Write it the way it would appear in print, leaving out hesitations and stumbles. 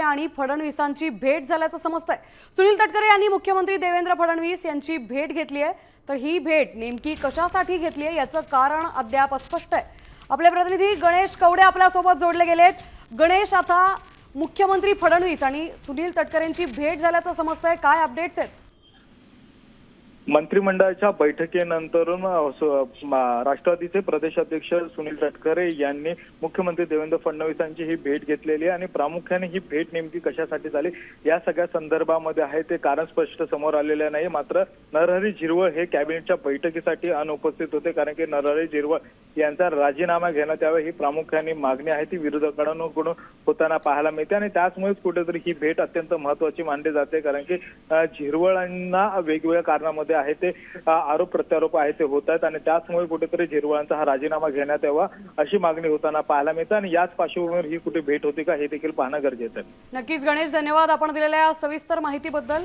आणि फडणवीसांची भेट झाल्याचं समजतंय। सुनील तटकरे यांनी मुख्यमंत्री देवेंद्र फडणवीस यांची भेट घेतली आहे, तर ही भेट नेमकी कशासाठी घेतली आहे याचं कारण अद्याप अस्पष्ट आहे। आपले प्रतिनिधी गणेश कवडे आपल्या सोबत जोडले गेलेत। गणेश, आता मुख्यमंत्री फडणवीस आणि सुनील तटकरेंची भेट झाल्याचं समजतंय, काय अपडेट्स आहेत? मंत्रिमंडळाच्या बैठकीनंतरून राष्ट्रवादीचे प्रदेशाध्यक्ष सुनील तटकरे यांनी मुख्यमंत्री देवेंद्र फडणवीसांची ही भेट घेतलेली आहे आणि प्रामुख्याने ही भेट नेमकी कशासाठी झाली या सगळ्या संदर्भामध्ये आहे ते कारण स्पष्ट समोर आलेले नाही। मात्र नरहरी झिरवळ हे कॅबिनेटच्या बैठकीसाठी अनुपस्थित होते, कारण की नरहरी झिरवळ यांचा राजीनामा घेण्यात यावा ही प्रामुख्याने मागणी आहे, ती विरोधकांकडून होताना पाहायला मिळते आणि त्याचमुळेच कुठेतरी ही भेट अत्यंत महत्त्वाची मानली जाते, कारण की झिरवळांना वेगवेगळ्या कारणामध्ये आहे ते आरोप प्रत्यारोप आहे ते होत आहेत आणि त्याचमुळे कुठेतरी झिरवळांचा हा राजीनामा घेण्यात यावा अशी मागणी होताना पाहायला मिळते आणि याच पार्श्वभूमीवर ही कुठे भेट होती का हे देखील पाहणं गरजेचं आहे। नक्कीच गणेश, धन्यवाद आपण दिलेल्या सविस्तर माहितीबद्दल।